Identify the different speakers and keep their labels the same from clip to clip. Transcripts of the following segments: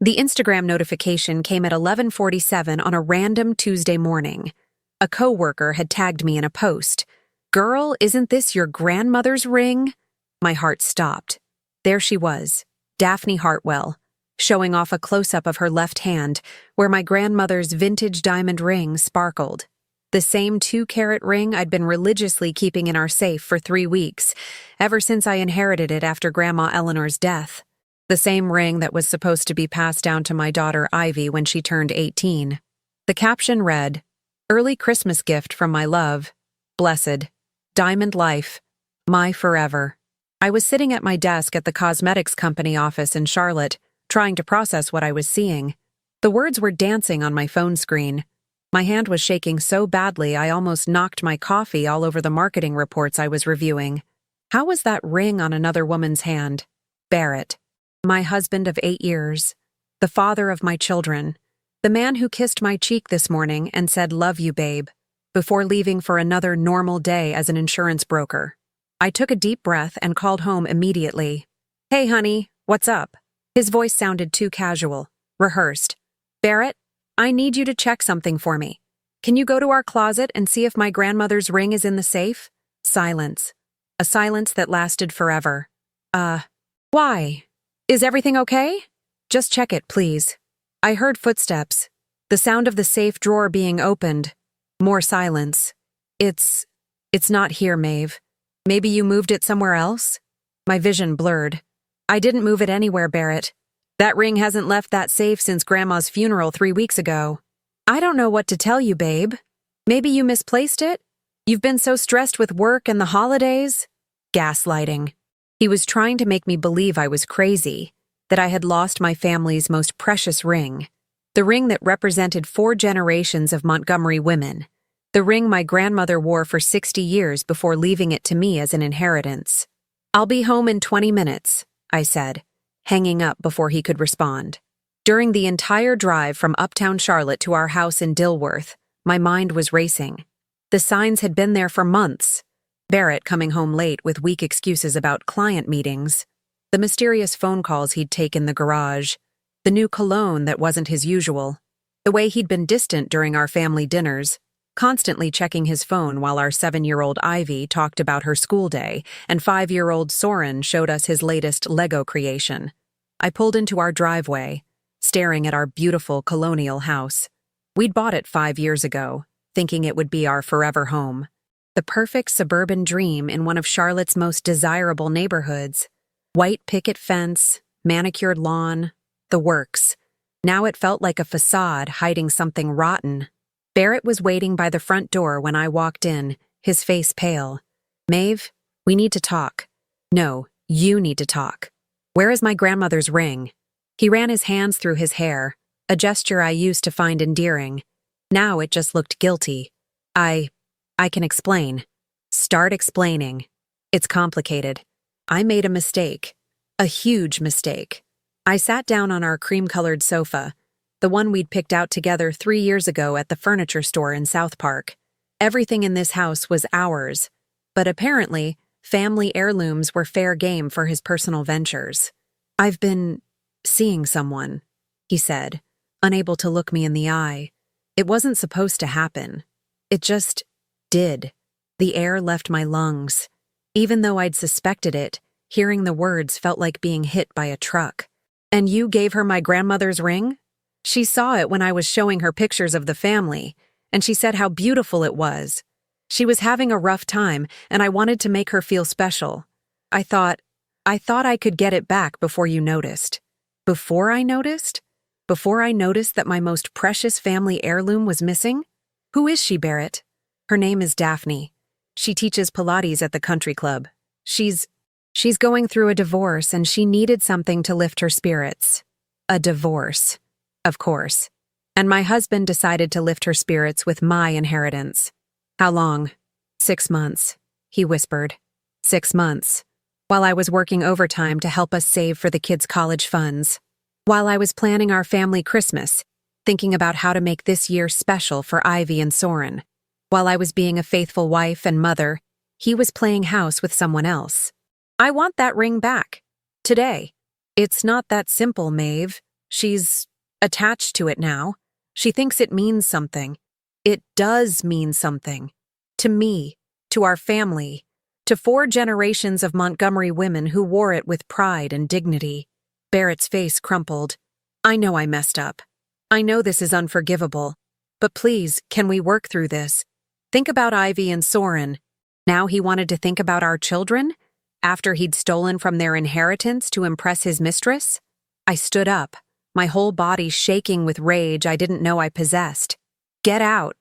Speaker 1: The Instagram notification came at 11:47 on a random Tuesday morning. A coworker had tagged me in a post. "Girl, isn't this your grandmother's ring?" My heart stopped. There she was, Daphne Hartwell, showing off a close-up of her left hand, where my grandmother's vintage diamond ring sparkled. The same 2-carat ring I'd been religiously keeping in our safe for 3 weeks, ever since I inherited it after Grandma Eleanor's death. The same ring that was supposed to be passed down to my daughter Ivy when she turned 18. The caption read, "Early Christmas gift from my love. Blessed. Diamond life. My forever." I was sitting at my desk at the cosmetics company office in Charlotte, trying to process what I was seeing. The words were dancing on my phone screen. My hand was shaking so badly I almost knocked my coffee all over the marketing reports I was reviewing. How was that ring on another woman's hand? Barrett. My husband of 8 years. The father of my children. The man who kissed my cheek this morning and said, "Love you, babe," before leaving for another normal day as an insurance broker. I took a deep breath and called home immediately. "Hey, honey, what's up?" His voice sounded too casual, rehearsed. "Barrett, I need you to check something for me. Can you go to our closet and see if my grandmother's ring is in the safe?" Silence. A silence that lasted forever. Why? Is everything okay? Just check it, please." I heard footsteps. The sound of the safe drawer being opened. More silence. It's not here, Maeve. Maybe you moved it somewhere else?" My vision blurred. "I didn't move it anywhere, Barrett. That ring hasn't left that safe since Grandma's funeral 3 weeks ago." "I don't know what to tell you, babe. Maybe you misplaced it? You've been so stressed with work and the holidays?" Gaslighting. He was trying to make me believe I was crazy, that I had lost my family's most precious ring. The ring that represented 4 generations of Montgomery women. The ring my grandmother wore for 60 years before leaving it to me as an inheritance. "I'll be home in 20 minutes, I said, hanging up before he could respond. During the entire drive from uptown Charlotte to our house in Dilworth, my mind was racing. The signs had been there for months. Barrett coming home late with weak excuses about client meetings, the mysterious phone calls he'd take in the garage, the new cologne that wasn't his usual, the way he'd been distant during our family dinners, constantly checking his phone while our 7-year-old Ivy talked about her school day and 5-year-old Soren showed us his latest Lego creation. I pulled into our driveway, staring at our beautiful colonial house. We'd bought it 5 years ago, thinking it would be our forever home. The perfect suburban dream in one of Charlotte's most desirable neighborhoods. White picket fence, manicured lawn, the works. Now it felt like a facade hiding something rotten. Barrett was waiting by the front door when I walked in, his face pale. "Maeve, we need to talk." "No, you need to talk. Where is my grandmother's ring?" He ran his hands through his hair, a gesture I used to find endearing. Now it just looked guilty. I can explain." "Start explaining." "It's complicated. I made a mistake. A huge mistake." I sat down on our cream-colored sofa, the one we'd picked out together 3 years ago at the furniture store in South Park. Everything in this house was ours, but apparently, family heirlooms were fair game for his personal ventures. "I've been seeing someone," he said, unable to look me in the eye. It wasn't supposed to happen. It just did. The air left my lungs. Even though I'd suspected it, hearing the words felt like being hit by a truck. "And you gave her my grandmother's ring?" "She saw it when I was showing her pictures of the family, and she said how beautiful it was. She was having a rough time, and I wanted to make her feel special. I thought I could get it back before you noticed." "Before I noticed? Before I noticed that my most precious family heirloom was missing? Who is she, Barrett?" "Her name is Daphne. She teaches Pilates at the country club. She's going through a divorce and she needed something to lift her spirits." A divorce. Of course. And my husband decided to lift her spirits with my inheritance. "How long?" 6 months, he whispered. 6 months. While I was working overtime to help us save for the kids' college funds. While I was planning our family Christmas, thinking about how to make this year special for Ivy and Soren. While I was being a faithful wife and mother, he was playing house with someone else. "I want that ring back. Today." "It's not that simple, Maeve," She's attached to it now. She thinks it means something. It does mean something. To me, to our family, to 4 generations of Montgomery women who wore it with pride and dignity. Barrett's face crumpled. I know I messed up. I know this is unforgivable. But please, can we work through this? Think about Ivy and Soren. Now he wanted to think about our children? After he'd stolen from their inheritance to impress his mistress? I stood up, my whole body shaking with rage I didn't know I possessed. Get out.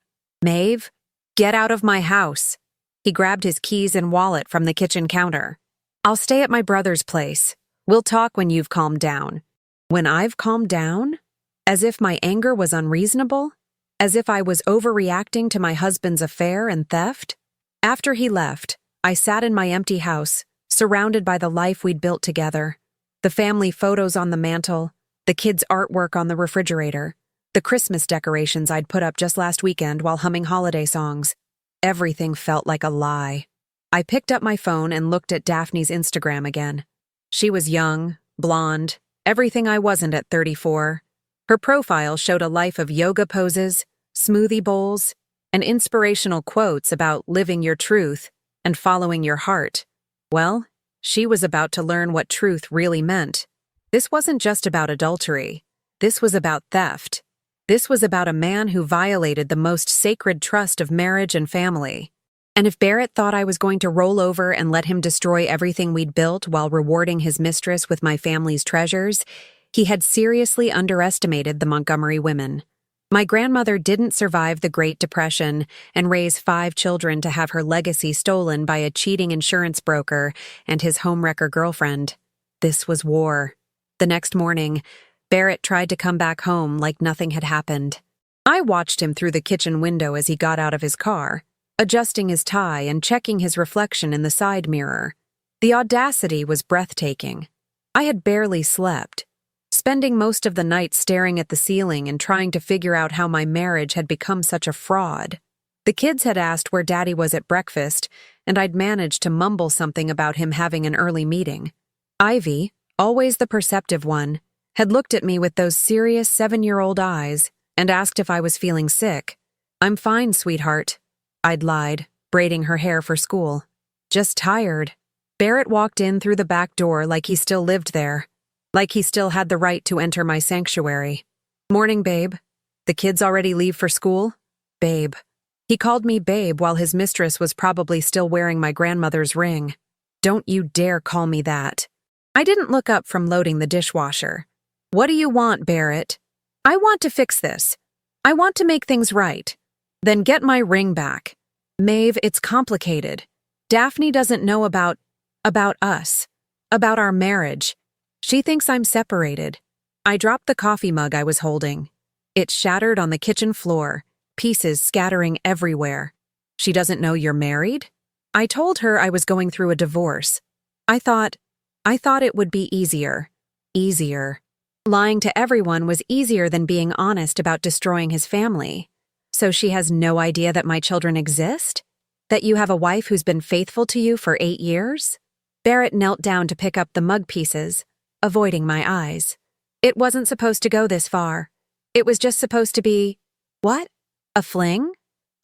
Speaker 1: Maeve, get out of my house. He grabbed his keys and wallet from the kitchen counter. I'll stay at my brother's place. We'll talk when you've calmed down. When I've calmed down? As if my anger was unreasonable? As if I was overreacting to my husband's affair and theft? After he left, I sat in my empty house, surrounded by the life we'd built together. The family photos on the mantle, the kids' artwork on the refrigerator, the Christmas decorations I'd put up just last weekend while humming holiday songs. Everything felt like a lie. I picked up my phone and looked at Daphne's Instagram again. She was young, blonde, everything I wasn't at 34. Her profile showed a life of yoga poses, smoothie bowls, and inspirational quotes about living your truth and following your heart. Well, she was about to learn what truth really meant. This wasn't just about adultery. This was about theft. This was about a man who violated the most sacred trust of marriage and family. And if Barrett thought I was going to roll over and let him destroy everything we'd built while rewarding his mistress with my family's treasures, he had seriously underestimated the Montgomery women. My grandmother didn't survive the Great Depression and raise 5 children to have her legacy stolen by a cheating insurance broker and his homewrecker girlfriend. This was war. The next morning, Barrett tried to come back home like nothing had happened. I watched him through the kitchen window as he got out of his car, adjusting his tie and checking his reflection in the side mirror. The audacity was breathtaking. I had barely slept, spending most of the night staring at the ceiling and trying to figure out how my marriage had become such a fraud. The kids had asked where Daddy was at breakfast, and I'd managed to mumble something about him having an early meeting. Ivy, always the perceptive one, had looked at me with those serious 7-year-old eyes and asked if I was feeling sick. I'm fine, sweetheart. I'd lied, braiding her hair for school. Just tired. Barrett walked in through the back door like he still lived there, like he still had the right to enter my sanctuary. Morning, babe. The kids already leave for school? Babe. He called me babe while his mistress was probably still wearing my grandmother's ring. Don't you dare call me that. I didn't look up from loading the dishwasher. What do you want, Barrett? I want to fix this. I want to make things right. Then get my ring back. Maeve, it's complicated. Daphne doesn't know about us, about our marriage. She thinks I'm separated. I dropped the coffee mug I was holding. It shattered on the kitchen floor, pieces scattering everywhere. She doesn't know you're married? I told her I was going through a divorce. I thought it would be easier. Easier. Lying to everyone was easier than being honest about destroying his family. So she has no idea that my children exist? That you have a wife who's been faithful to you for 8 years? Barrett knelt down to pick up the mug pieces, avoiding my eyes. It wasn't supposed to go this far. It was just supposed to be, what? A fling?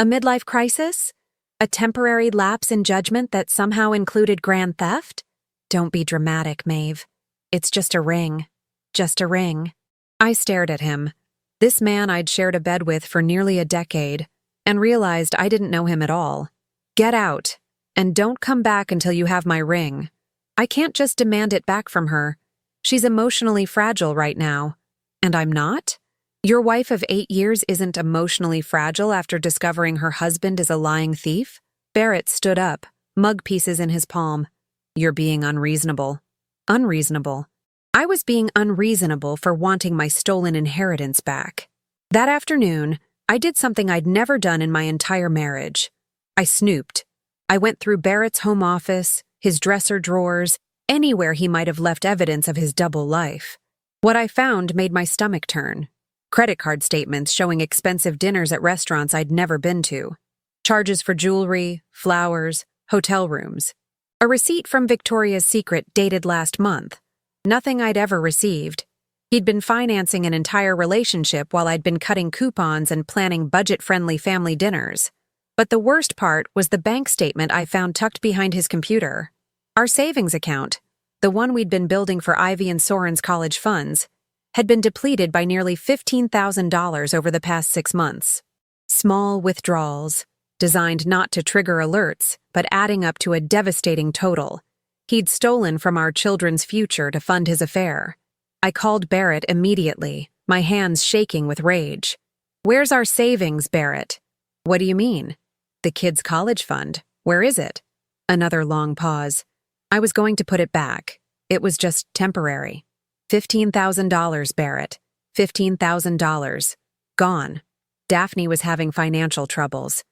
Speaker 1: A midlife crisis? A temporary lapse in judgment that somehow included grand theft? Don't be dramatic, Maeve. It's just a ring. Just a ring. I stared at him, this man I'd shared a bed with for nearly a decade, and realized I didn't know him at all. Get out, and don't come back until you have my ring. I can't just demand it back from her. She's emotionally fragile right now. And I'm not? Your wife of 8 years isn't emotionally fragile after discovering her husband is a lying thief? Barrett stood up, mug pieces in his palm. You're being unreasonable. Unreasonable. I was being unreasonable for wanting my stolen inheritance back. That afternoon, I did something I'd never done in my entire marriage. I snooped. I went through Barrett's home office, his dresser drawers, anywhere he might have left evidence of his double life. What I found made my stomach turn. Credit card statements showing expensive dinners at restaurants I'd never been to. Charges for jewelry, flowers, hotel rooms. A receipt from Victoria's Secret dated last month. Nothing I'd ever received. He'd been financing an entire relationship while I'd been cutting coupons and planning budget-friendly family dinners. But the worst part was the bank statement I found tucked behind his computer. Our savings account, the one we'd been building for Ivy and Soren's college funds, had been depleted by nearly $15,000 over the past 6 months. Small withdrawals, designed not to trigger alerts, but adding up to a devastating total. He'd stolen from our children's future to fund his affair. I called Barrett immediately, my hands shaking with rage. "Where's our savings, Barrett?" "What do you mean?" "The kids' college fund. Where is it?" Another long pause. "I was going to put it back. It was just temporary." $15,000, Barrett. $15,000. Gone. Daphne was having financial troubles.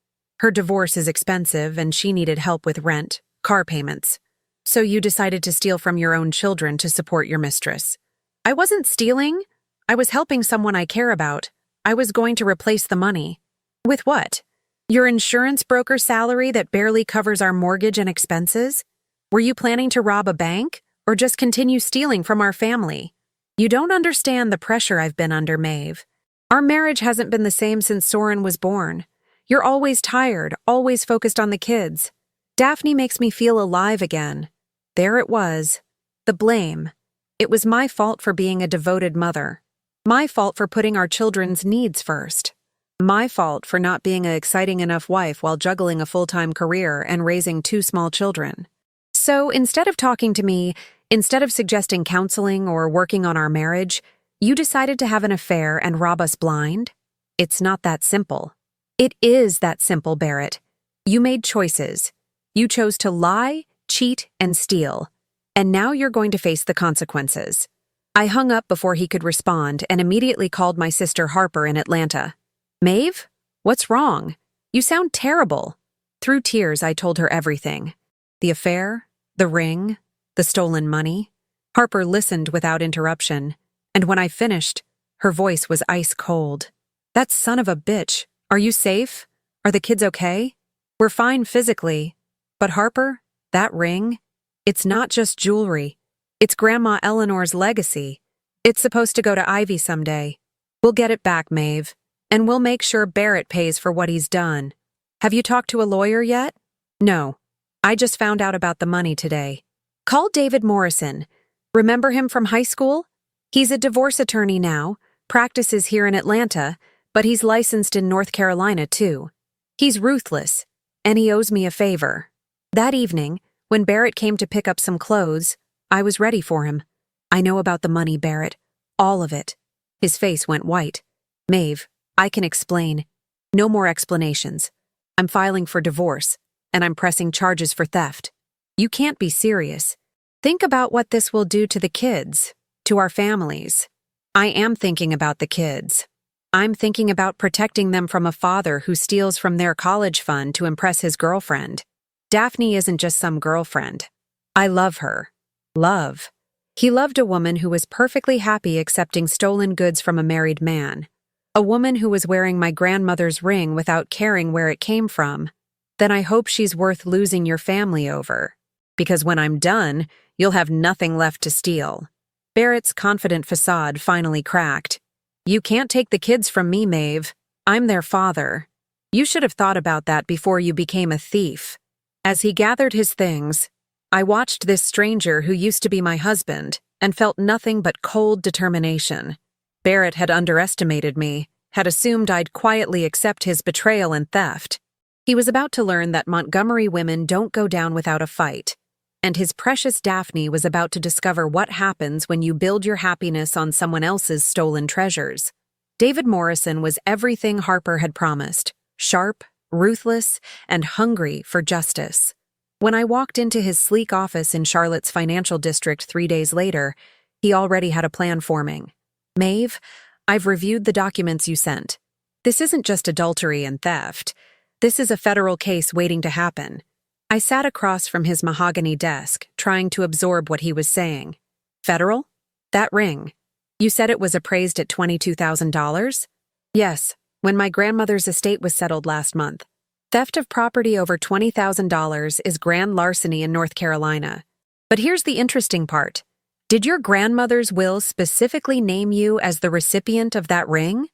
Speaker 1: Her divorce is expensive and she needed help with rent, car payments. So you decided to steal from your own children to support your mistress. I wasn't stealing. I was helping someone I care about. I was going to replace the money. With what? Your insurance broker salary that barely covers our mortgage and expenses? Were you planning to rob a bank, or just continue stealing from our family? You don't understand the pressure I've been under, Maeve. Our marriage hasn't been the same since Soren was born. You're always tired, always focused on the kids. Daphne makes me feel alive again. There it was. The blame. It was my fault for being a devoted mother. My fault for putting our children's needs first. My fault for not being an exciting enough wife while juggling a full-time career and raising 2 small children. So instead of talking to me, instead of suggesting counseling or working on our marriage, you decided to have an affair and rob us blind? It's not that simple. It is that simple, Barrett. You made choices. You chose to lie, cheat, and steal. And now you're going to face the consequences. I hung up before he could respond and immediately called my sister Harper in Atlanta. "Maeve? What's wrong? You sound terrible." Through tears, I told her everything. The affair, the ring, the stolen money. Harper listened without interruption, and when I finished, her voice was ice cold. "That son of a bitch. Are you safe? Are the kids okay?" "We're fine physically. But Harper, that ring? It's not just jewelry. It's Grandma Eleanor's legacy. It's supposed to go to Ivy someday. We'll get it back, Maeve. And we'll make sure Barrett pays for what he's done. Have you talked to a lawyer yet?" "No. I just found out about the money today." "Call David Morrison. Remember him from high school? He's a divorce attorney now, practices here in Atlanta, but he's licensed in North Carolina too. He's ruthless, and he owes me a favor." That evening, when Barrett came to pick up some clothes, I was ready for him. "I know about the money, Barrett. All of it." His face went white. "Maeve, I can explain. No more explanations. I'm filing for divorce, and I'm pressing charges for theft. You can't be serious. Think about what this will do to the kids, to our families." "I am thinking about the kids. I'm thinking about protecting them from a father who steals from their college fund to impress his girlfriend. Daphne isn't just some girlfriend. I love her. Love. He loved a woman who was perfectly happy accepting stolen goods from a married man. A woman who was wearing my grandmother's ring without caring where it came from. Then I hope she's worth losing your family over. Because when I'm done, you'll have nothing left to steal." Barrett's confident facade finally cracked. "You can't take the kids from me, Maeve. I'm their father. You should have thought about that before you became a thief." As he gathered his things, I watched this stranger who used to be my husband and felt nothing but cold determination. Barrett had underestimated me, had assumed I'd quietly accept his betrayal and theft. He was about to learn that Montgomery women don't go down without a fight, and his precious Daphne was about to discover what happens when you build your happiness on someone else's stolen treasures. David Morrison was everything Harper had promised: sharp, ruthless, and hungry for justice. When I walked into his sleek office in Charlotte's financial district 3 days later, he already had a plan forming. "Maeve, I've reviewed the documents you sent. This isn't just adultery and theft. This is a federal case waiting to happen." I sat across from his mahogany desk, trying to absorb what he was saying. "Federal? That ring. You said it was appraised at $22,000? "Yes, when my grandmother's estate was settled last month. Theft of property over $20,000 is grand larceny in North Carolina. But here's the interesting part. Did your grandmother's will specifically name you as the recipient of that ring?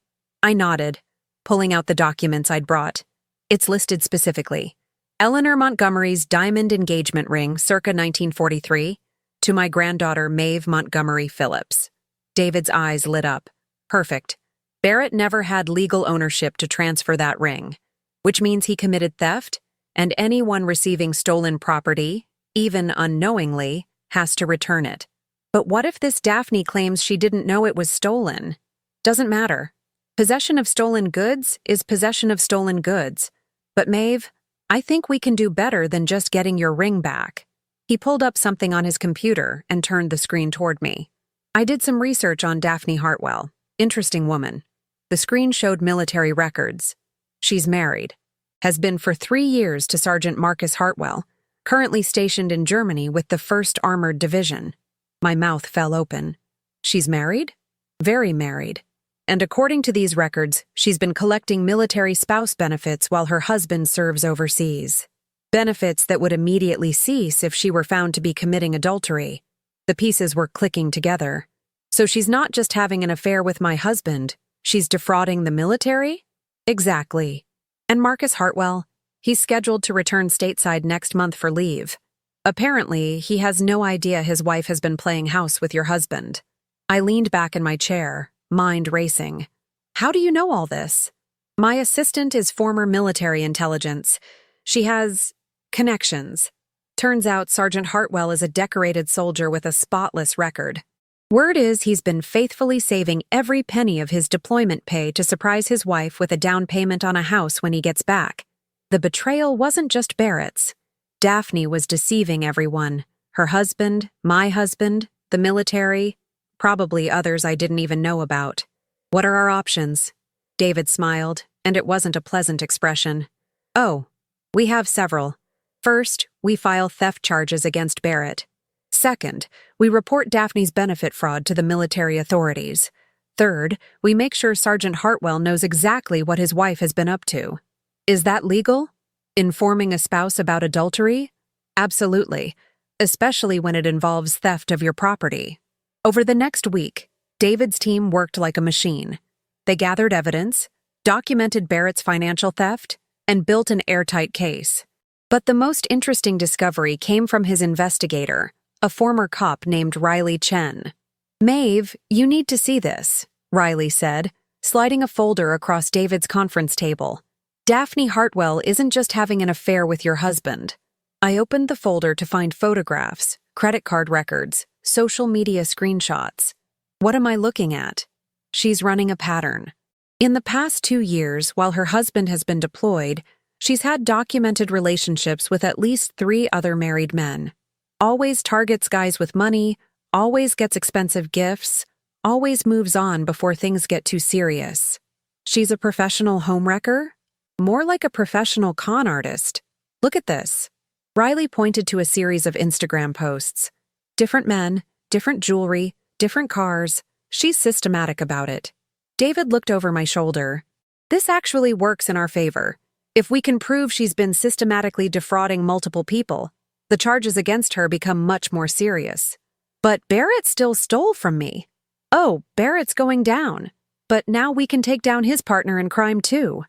Speaker 1: I nodded, pulling out the documents I'd brought. It's listed specifically. Eleanor Montgomery's diamond engagement ring, circa 1943, to my granddaughter Maeve Montgomery Phillips. David's eyes lit up. Perfect. Barrett never had legal ownership to transfer that ring, which means he committed theft, and anyone receiving stolen property, even unknowingly, has to return it. But what if this Daphne claims she didn't know it was stolen? Doesn't matter. Possession of stolen goods is possession of stolen goods. But Maeve, I think we can do better than just getting your ring back. He pulled up something on his computer and turned the screen toward me. I did some research on Daphne Hartwell. Interesting woman. The screen showed military records. She's married. Has been for 3 years to Sergeant Marcus Hartwell, currently stationed in Germany with the 1st Armored Division. My mouth fell open. She's married? Very married. And according to these records, she's been collecting military spouse benefits while her husband serves overseas. Benefits that would immediately cease if she were found to be committing adultery. The pieces were clicking together. So she's not just having an affair with my husband, she's defrauding the military? Exactly. And Marcus Hartwell, he's scheduled to return stateside next month for leave. Apparently, he has no idea his wife has been playing house with your husband. I leaned back in my chair, mind racing. How do you know all this? My assistant is former military intelligence. She has connections. Turns out Sergeant Hartwell is a decorated soldier with a spotless record. Word is he's been faithfully saving every penny of his deployment pay to surprise his wife with a down payment on a house when he gets back. The betrayal wasn't just Barrett's. Daphne was deceiving everyone. Her husband, my husband, the military, probably others I didn't even know about. What are our options? David smiled, and it wasn't a pleasant expression. Oh, we have several. First, we file theft charges against Barrett. Second, we report Daphne's benefit fraud to the military authorities. Third, we make sure Sergeant Hartwell knows exactly what his wife has been up to. Is that legal? Informing a spouse about adultery? Absolutely, especially when it involves theft of your property. Over the next week, David's team worked like a machine. They gathered evidence, documented Barrett's financial theft, and built an airtight case. But the most interesting discovery came from his investigator, a former cop named Riley Chen. Maeve, you need to see this, Riley said, sliding a folder across David's conference table. Daphne Hartwell isn't just having an affair with your husband. I opened the folder to find photographs, credit card records, social media screenshots. What am I looking at? She's running a pattern. In the past 2 years, while her husband has been deployed, she's had documented relationships with at least 3 other married men. Always targets guys with money, always gets expensive gifts, always moves on before things get too serious. She's a professional homewrecker? More like a professional con artist. Look at this. Riley pointed to a series of Instagram posts. Different men, different jewelry, different cars. She's systematic about it. David looked over my shoulder. This actually works in our favor. If we can prove she's been systematically defrauding multiple people, the charges against her become much more serious. But Barrett still stole from me. Oh, Barrett's going down. But now we can take down his partner in crime too.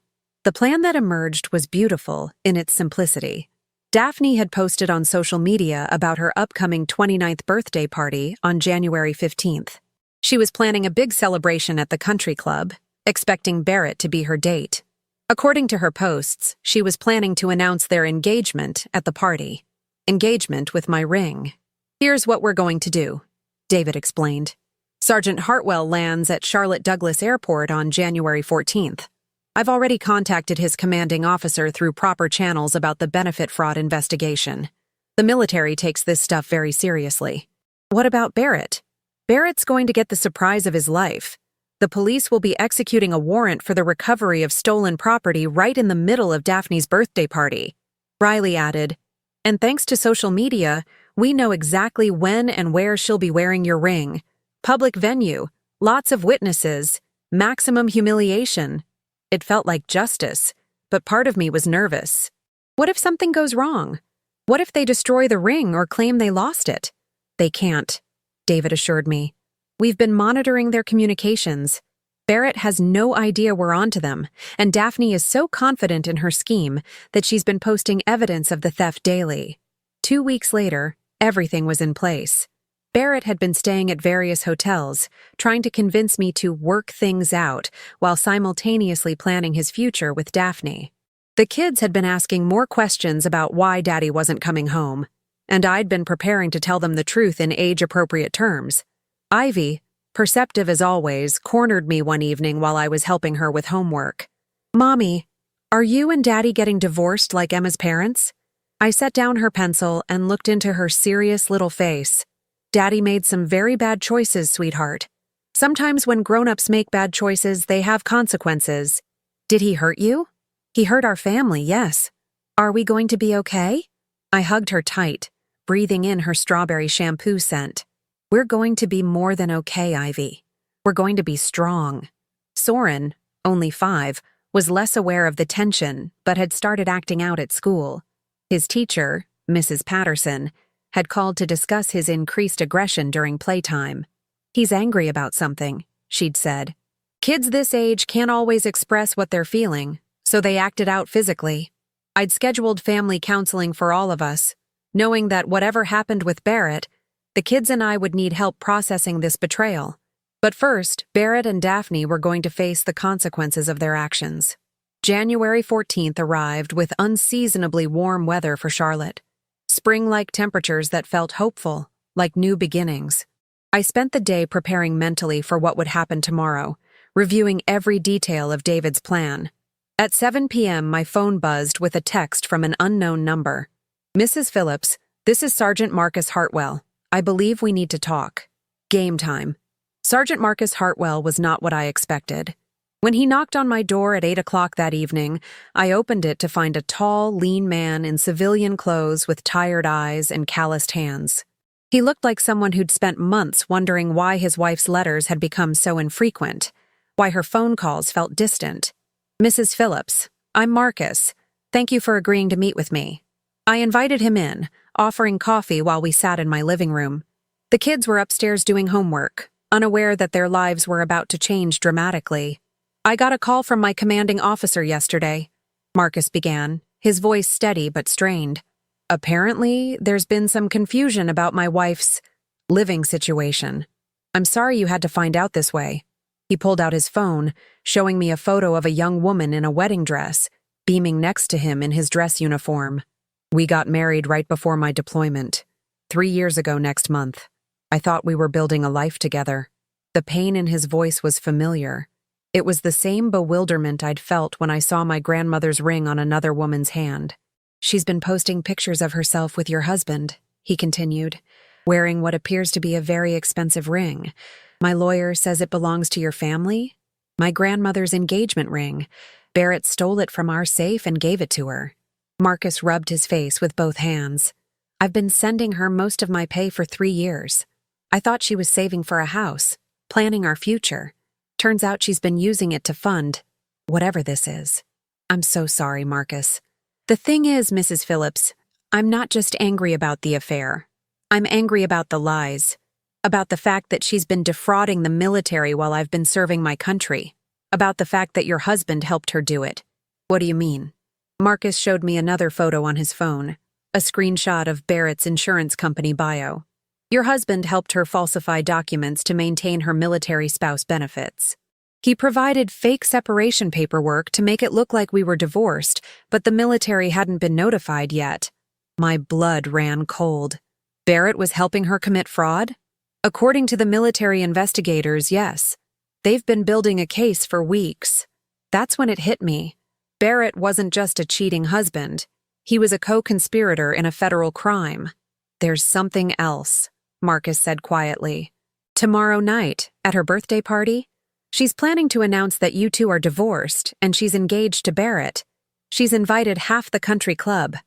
Speaker 1: The plan that emerged was beautiful in its simplicity. Daphne had posted on social media about her upcoming 29th birthday party on January 15th. She was planning a big celebration at the country club, expecting Barrett to be her date. According to her posts, she was planning to announce their engagement at the party. Engagement with my ring. Here's what we're going to do, David explained. Sergeant Hartwell lands at Charlotte Douglas Airport on January 14th. I've already contacted his commanding officer through proper channels about the benefit fraud investigation. The military takes this stuff very seriously. What about Barrett? Barrett's going to get the surprise of his life. The police will be executing a warrant for the recovery of stolen property right in the middle of Daphne's birthday party. Riley added, and thanks to social media, we know exactly when and where she'll be wearing your ring. Public venue, lots of witnesses, maximum humiliation. It felt like justice, but part of me was nervous. What if something goes wrong? What if they destroy the ring or claim they lost it? They can't. David assured me. We've been monitoring their communications. Barrett has no idea we're onto them, and Daphne is so confident in her scheme that she's been posting evidence of the theft daily. 2 weeks later, everything was in place. Barrett had been staying at various hotels, trying to convince me to work things out while simultaneously planning his future with Daphne. The kids had been asking more questions about why Daddy wasn't coming home, and I'd been preparing to tell them the truth in age-appropriate terms. Ivy, perceptive as always, cornered me one evening while I was helping her with homework. "Mommy, are you and Daddy getting divorced like Emma's parents?" I set down her pencil and looked into her serious little face. "Daddy made some very bad choices, sweetheart. Sometimes when grown-ups make bad choices, they have consequences. Did he hurt you?" "He hurt our family, yes. Are we going to be okay?" I hugged her tight, breathing in her strawberry shampoo scent. "We're going to be more than okay, Ivy. We're going to be strong." Soren, only 5, was less aware of the tension but had started acting out at school. His teacher, Mrs. Patterson, had called to discuss his increased aggression during playtime. "He's angry about something," she'd said. "Kids this age can't always express what they're feeling, so they acted out physically." I'd scheduled family counseling for all of us, knowing that whatever happened with Barrett, the kids and I would need help processing this betrayal. But first, Barrett and Daphne were going to face the consequences of their actions. January 14th arrived with unseasonably warm weather for Charlotte. Spring-like temperatures that felt hopeful, like new beginnings. I spent the day preparing mentally for what would happen tomorrow, reviewing every detail of David's plan. At 7 p.m., my phone buzzed with a text from an unknown number. "Mrs. Phillips, this is Sergeant Marcus Hartwell. I believe we need to talk." Game time. Sergeant Marcus Hartwell was not what I expected. When he knocked on my door at 8 o'clock that evening, I opened it to find a tall, lean man in civilian clothes with tired eyes and calloused hands. He looked like someone who'd spent months wondering why his wife's letters had become so infrequent, why her phone calls felt distant. "Mrs. Phillips, I'm Marcus. Thank you for agreeing to meet with me." I invited him in, offering coffee while we sat in my living room. The kids were upstairs doing homework, unaware that their lives were about to change dramatically. "I got a call from my commanding officer yesterday," Marcus began, his voice steady but strained. "Apparently, there's been some confusion about my wife's living situation. I'm sorry you had to find out this way." He pulled out his phone, showing me a photo of a young woman in a wedding dress, beaming next to him in his dress uniform. "We got married right before my deployment, 3 years ago next month. I thought we were building a life together." The pain in his voice was familiar. It was the same bewilderment I'd felt when I saw my grandmother's ring on another woman's hand. "She's been posting pictures of herself with your husband," he continued, "wearing what appears to be a very expensive ring. My lawyer says it belongs to your family. My grandmother's engagement ring. Barrett stole it from our safe and gave it to her." Marcus rubbed his face with both hands. "I've been sending her most of my pay for 3 years. I thought she was saving for a house, planning our future. Turns out she's been using it to fund whatever this is. I'm so sorry, Marcus. The thing is, Mrs. Phillips, I'm not just angry about the affair. I'm angry about the lies, about the fact that she's been defrauding the military while I've been serving my country, about the fact that your husband helped her do it." "What do you mean?" Marcus showed me another photo on his phone, a screenshot of Barrett's insurance company bio. "Your husband helped her falsify documents to maintain her military spouse benefits. He provided fake separation paperwork to make it look like we were divorced, but the military hadn't been notified yet." My blood ran cold. Barrett was helping her commit fraud? According to the military investigators, yes. They've been building a case for weeks. That's when it hit me. Barrett wasn't just a cheating husband. He was a co-conspirator in a federal crime. "There's something else," Marcus said quietly. "Tomorrow night, at her birthday party, she's planning to announce that you two are divorced and she's engaged to Barrett. She's invited half the country club,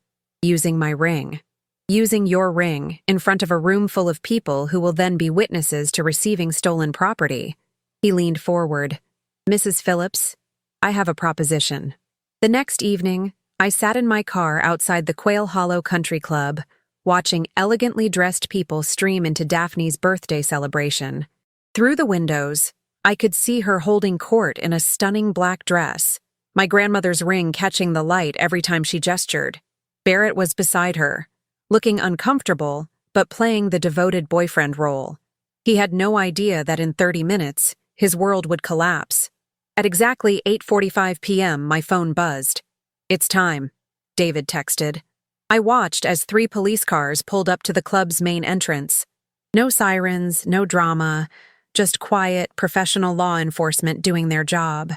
Speaker 1: using my ring. Using your ring in front of a room full of people who will then be witnesses to receiving stolen property." He leaned forward. "Mrs. Phillips, I have a proposition." The next evening, I sat in my car outside the Quail Hollow Country Club, watching elegantly dressed people stream into Daphne's birthday celebration. Through the windows, I could see her holding court in a stunning black dress, my grandmother's ring catching the light every time she gestured. Barrett was beside her, looking uncomfortable, but playing the devoted boyfriend role. He had no idea that in 30 minutes, his world would collapse. At exactly 8:45 p.m., my phone buzzed. "It's time," David texted. I watched as 3 police cars pulled up to the club's main entrance. No sirens, no drama, just quiet, professional law enforcement doing their job.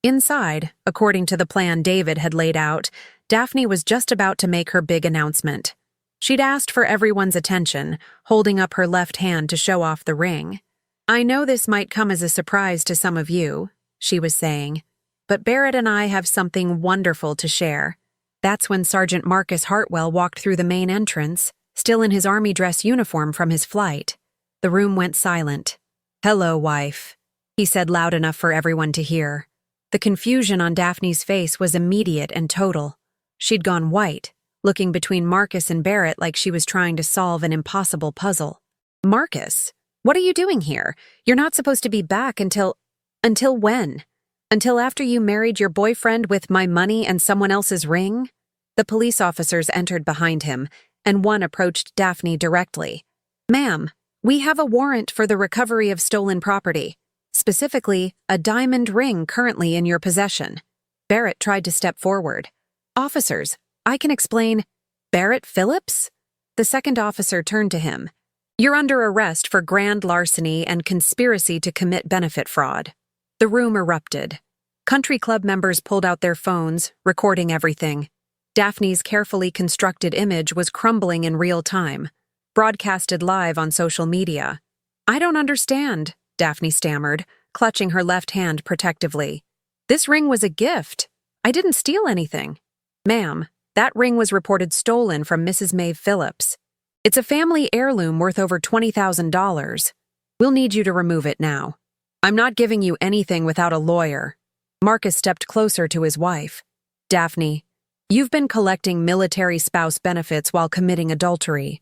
Speaker 1: Inside, according to the plan David had laid out, Daphne was just about to make her big announcement. She'd asked for everyone's attention, holding up her left hand to show off the ring. "I know this might come as a surprise to some of you," she was saying, "but Barrett and I have something wonderful to share." That's when Sergeant Marcus Hartwell walked through the main entrance, still in his army dress uniform from his flight. The room went silent. "Hello, wife," he said loud enough for everyone to hear. The confusion on Daphne's face was immediate and total. She'd gone white, looking between Marcus and Barrett like she was trying to solve an impossible puzzle. "Marcus, what are you doing here? You're not supposed to be back until when? Until after you married your boyfriend with my money and someone else's ring?" The police officers entered behind him, and one approached Daphne directly. "Ma'am, we have a warrant for the recovery of stolen property. Specifically, a diamond ring currently in your possession." Barrett tried to step forward. "Officers, I can explain." "Barrett Phillips?" The second officer turned to him. "You're under arrest for grand larceny and conspiracy to commit benefit fraud." The room erupted. Country club members pulled out their phones, recording everything. Daphne's carefully constructed image was crumbling in real time, broadcasted live on social media. "I don't understand," Daphne stammered, clutching her left hand protectively. "This ring was a gift. I didn't steal anything." "Ma'am, that ring was reported stolen from Mrs. Maeve Phillips. It's a family heirloom worth over $20,000. We'll need you to remove it now. I'm not giving you anything without a lawyer." Marcus stepped closer to his wife. "Daphne, you've been collecting military spouse benefits while committing adultery.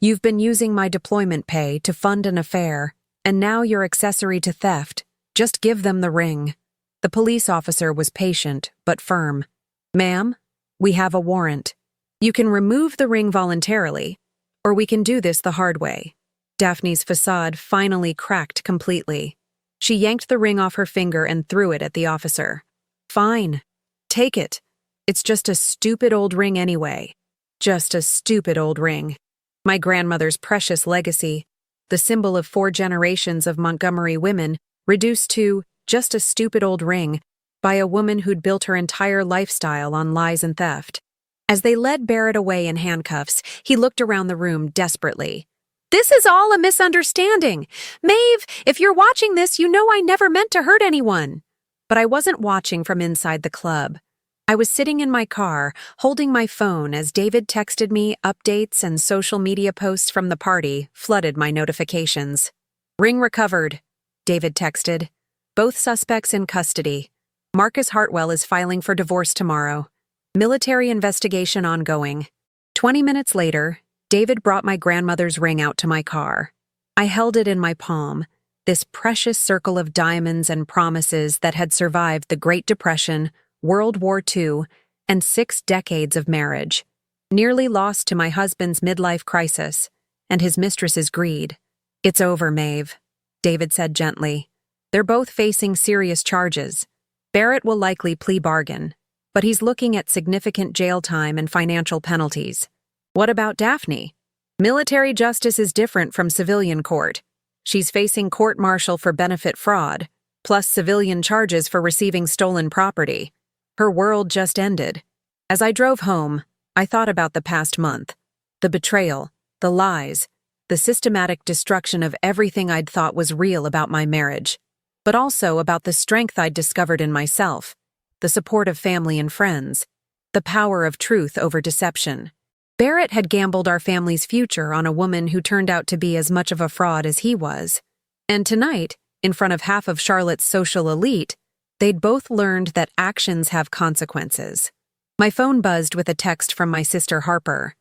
Speaker 1: You've been using my deployment pay to fund an affair, and now you're accessory to theft. Just give them the ring." The police officer was patient but firm. "Ma'am, we have a warrant. You can remove the ring voluntarily, or we can do this the hard way." Daphne's facade finally cracked completely. She yanked the ring off her finger and threw it at the officer. "Fine. Take it. It's just a stupid old ring anyway. Just a stupid old ring. My grandmother's precious legacy, the symbol of 4 generations of Montgomery women, reduced to just a stupid old ring by a woman who'd built her entire lifestyle on lies and theft." As they led Barrett away in handcuffs, he looked around the room desperately. "This is all a misunderstanding. Maeve, if you're watching this, you know I never meant to hurt anyone." But I wasn't watching from inside the club. I was sitting in my car, holding my phone as David texted me updates and social media posts from the party flooded my notifications. "Ring recovered," David texted. "Both suspects in custody. Marcus Hartwell is filing for divorce tomorrow. Military investigation ongoing." 20 minutes later, David brought my grandmother's ring out to my car. I held it in my palm, this precious circle of diamonds and promises that had survived the Great Depression, World War II, and 6 decades of marriage, nearly lost to my husband's midlife crisis and his mistress's greed. "It's over, Maeve," David said gently. "They're both facing serious charges. Barrett will likely plea bargain, but he's looking at significant jail time and financial penalties. What about Daphne? Military justice is different from civilian court. She's facing court-martial for benefit fraud, plus civilian charges for receiving stolen property. Her world just ended." As I drove home, I thought about the past month. The betrayal, the lies, the systematic destruction of everything I'd thought was real about my marriage, but also about the strength I'd discovered in myself, the support of family and friends, the power of truth over deception. Barrett had gambled our family's future on a woman who turned out to be as much of a fraud as he was. And tonight, in front of half of Charlotte's social elite, they'd both learned that actions have consequences. My phone buzzed with a text from my sister Harper.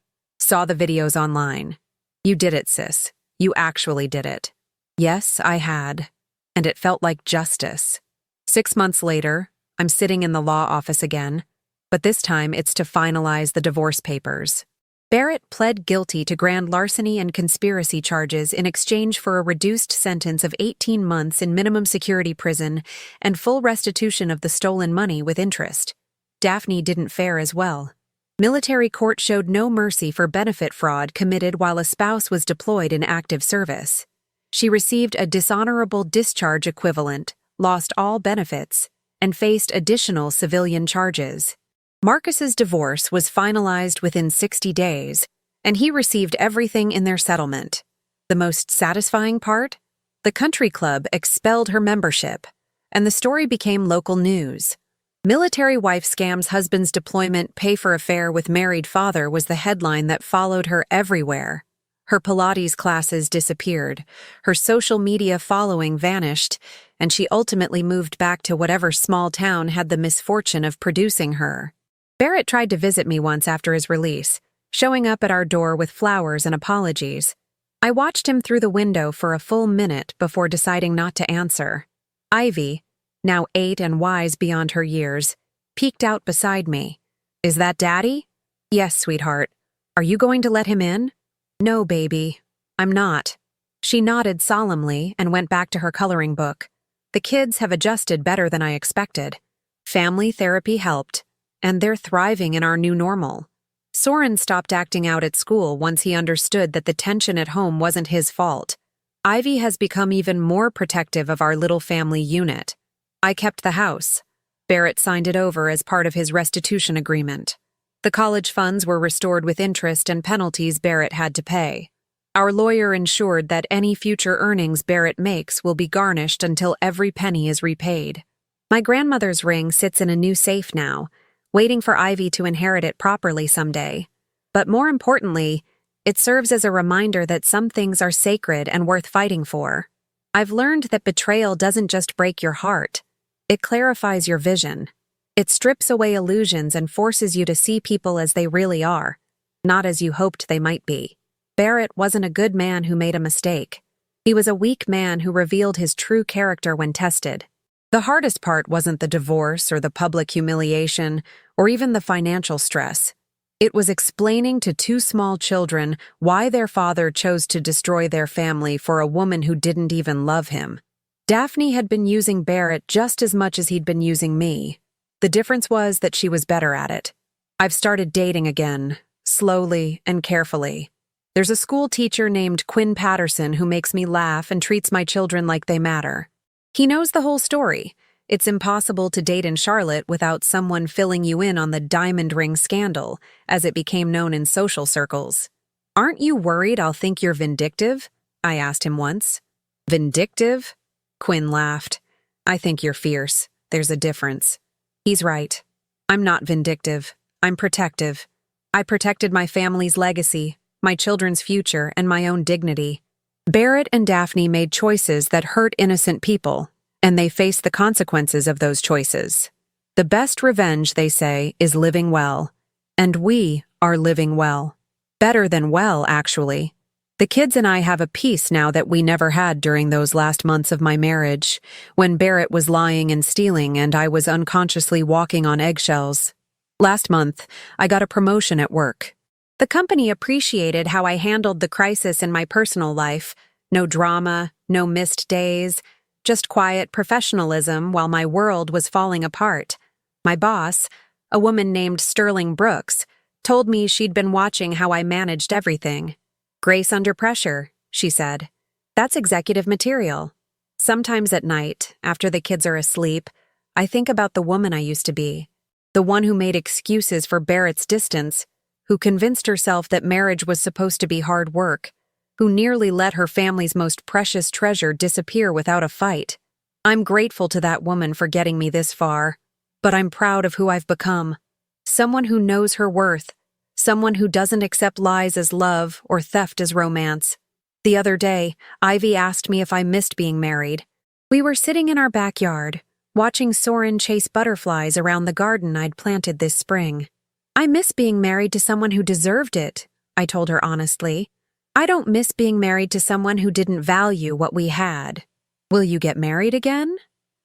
Speaker 1: Saw the videos online. You did it, sis. You actually did it. Yes, I had. And it felt like justice. 6 months later, I'm sitting in the law office again, but this time it's to finalize the divorce papers. Barrett pled guilty to grand larceny and conspiracy charges in exchange for a reduced sentence of 18 months in minimum security prison and full restitution of the stolen money with interest. Daphne didn't fare as well. Military court showed no mercy for benefit fraud committed while a spouse was deployed in active service. She received a dishonorable discharge equivalent, lost all benefits, and faced additional civilian charges. Marcus's divorce was finalized within 60 days, and he received everything in their settlement. The most satisfying part? The country club expelled her membership, and the story became local news. Military wife scams husband's deployment pay for affair with married father was the headline that followed her everywhere. Her Pilates classes disappeared, her social media following vanished, and she ultimately moved back to whatever small town had the misfortune of producing her. Barrett tried to visit me once after his release, showing up at our door with flowers and apologies. I watched him through the window for a full minute before deciding not to answer. Ivy, now 8 and wise beyond her years, peeked out beside me. "Is that Daddy?" "Yes, sweetheart. Are you going to let him in?" "No, baby. I'm not." She nodded solemnly and went back to her coloring book. The kids have adjusted better than I expected. Family therapy helped, and they're thriving in our new normal. Soren stopped acting out at school once he understood that the tension at home wasn't his fault. Ivy has become even more protective of our little family unit. I kept the house. Barrett signed it over as part of his restitution agreement. The college funds were restored with interest and penalties Barrett had to pay. Our lawyer ensured that any future earnings Barrett makes will be garnished until every penny is repaid. My grandmother's ring sits in a new safe now, waiting for Ivy to inherit it properly someday. But more importantly, it serves as a reminder that some things are sacred and worth fighting for. I've learned that betrayal doesn't just break your heart. It clarifies your vision. It strips away illusions and forces you to see people as they really are, not as you hoped they might be. Barrett wasn't a good man who made a mistake. He was a weak man who revealed his true character when tested. The hardest part wasn't the divorce or the public humiliation or even the financial stress. It was explaining to 2 small children why their father chose to destroy their family for a woman who didn't even love him. Daphne had been using Barrett just as much as he'd been using me. The difference was that she was better at it. I've started dating again, slowly and carefully. There's a school teacher named Quinn Patterson who makes me laugh and treats my children like they matter. He knows the whole story. It's impossible to date in Charlotte without someone filling you in on the diamond ring scandal, as it became known in social circles. "Aren't you worried I'll think you're vindictive?" I asked him once. "Vindictive?" Quinn laughed. "I think you're fierce. There's a difference." He's right. I'm not vindictive. I'm protective. I protected my family's legacy, my children's future, and my own dignity. Barrett and Daphne made choices that hurt innocent people, and they faced the consequences of those choices. The best revenge, they say, is living well. And we are living well. Better than well, actually. The kids and I have a peace now that we never had during those last months of my marriage, when Barrett was lying and stealing and I was unconsciously walking on eggshells. Last month, I got a promotion at work. The company appreciated how I handled the crisis in my personal life. No drama, no missed days, just quiet professionalism while my world was falling apart. My boss, a woman named Sterling Brooks, told me she'd been watching how I managed everything. "Grace under pressure," she said. "That's executive material." Sometimes at night, after the kids are asleep, I think about the woman I used to be. The one who made excuses for Barrett's distance, who convinced herself that marriage was supposed to be hard work, who nearly let her family's most precious treasure disappear without a fight. I'm grateful to that woman for getting me this far, but I'm proud of who I've become. Someone who knows her worth, someone who doesn't accept lies as love or theft as romance. The other day, Ivy asked me if I missed being married. We were sitting in our backyard, watching Soren chase butterflies around the garden I'd planted this spring. "I miss being married to someone who deserved it," I told her honestly. I don't miss being married to someone who didn't value what we had. Will you get married again?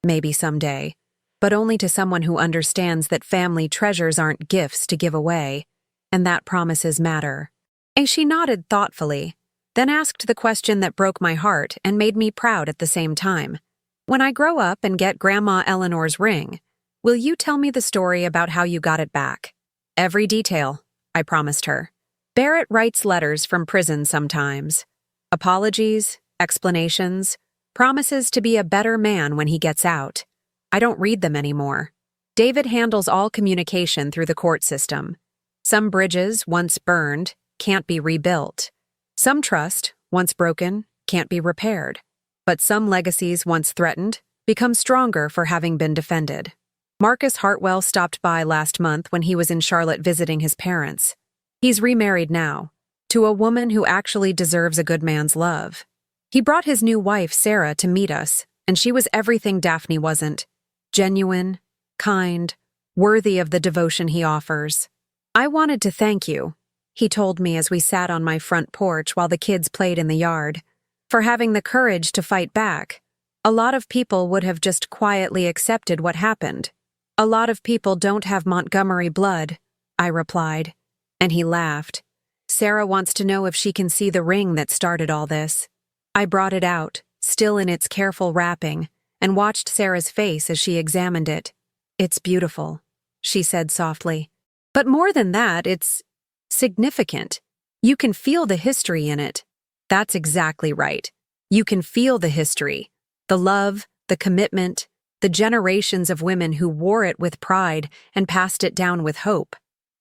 Speaker 1: Maybe someday. But only to someone who understands that family treasures aren't gifts to give away, and that promises matter. And she nodded thoughtfully, then asked the question that broke my heart and made me proud at the same time. When I grow up and get Grandma Eleanor's ring, will you tell me the story about how you got it back? Every detail, I promised her. Barrett writes letters from prison sometimes. Apologies, explanations, promises to be a better man when he gets out. I don't read them anymore. David handles all communication through the court system. Some bridges, once burned, can't be rebuilt. Some trust, once broken, can't be repaired. But some legacies, once threatened, become stronger for having been defended. Marcus Hartwell stopped by last month when he was in Charlotte visiting his parents. He's remarried now, to a woman who actually deserves a good man's love. He brought his new wife, Sarah, to meet us, and she was everything Daphne wasn't. Genuine, kind, worthy of the devotion he offers. I wanted to thank you, he told me as we sat on my front porch while the kids played in the yard, for having the courage to fight back. A lot of people would have just quietly accepted what happened. A lot of people don't have Montgomery blood, I replied. And he laughed. Sarah wants to know if she can see the ring that started all this. I brought it out, still in its careful wrapping, and watched Sarah's face as she examined it. It's beautiful, she said softly. But more than that, it's significant. You can feel the history in it. That's exactly right. You can feel the history, the love, the commitment, the generations of women who wore it with pride and passed it down with hope.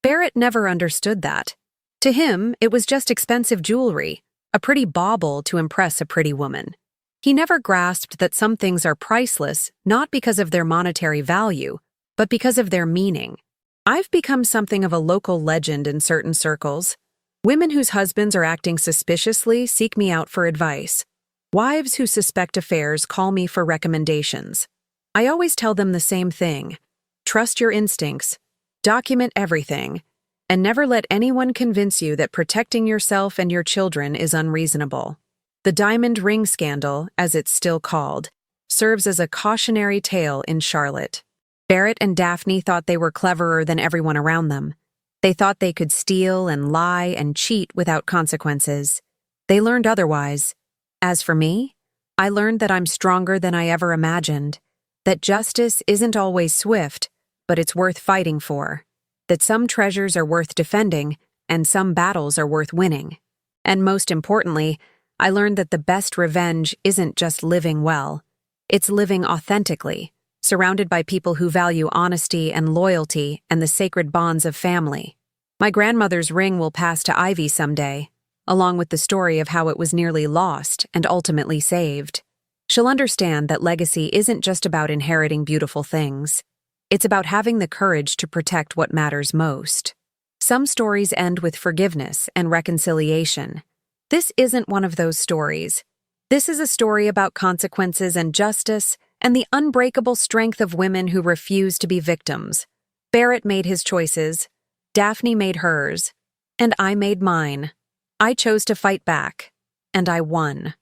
Speaker 1: Barrett never understood that. To him, it was just expensive jewelry, a pretty bauble to impress a pretty woman. He never grasped that some things are priceless not because of their monetary value, but because of their meaning. I've become something of a local legend in certain circles. Women whose husbands are acting suspiciously seek me out for advice. Wives who suspect affairs call me for recommendations. I always tell them the same thing. Trust your instincts. Document everything, and never let anyone convince you that protecting yourself and your children is unreasonable. The diamond ring scandal, as it's still called, serves as a cautionary tale in Charlotte. Barrett and Daphne thought they were cleverer than everyone around them. They thought they could steal and lie and cheat without consequences. They learned otherwise. As for me, I learned that I'm stronger than I ever imagined, that justice isn't always swift, but it's worth fighting for, that some treasures are worth defending and some battles are worth winning. And most importantly, I learned that the best revenge isn't just living well, it's living authentically, surrounded by people who value honesty and loyalty and the sacred bonds of family. My grandmother's ring will pass to Ivy someday, along with the story of how it was nearly lost and ultimately saved. She'll understand that legacy isn't just about inheriting beautiful things. It's about having the courage to protect what matters most. Some stories end with forgiveness and reconciliation. This isn't one of those stories. This is a story about consequences and justice and the unbreakable strength of women who refuse to be victims. Barrett made his choices, Daphne made hers, and I made mine. I chose to fight back, and I won.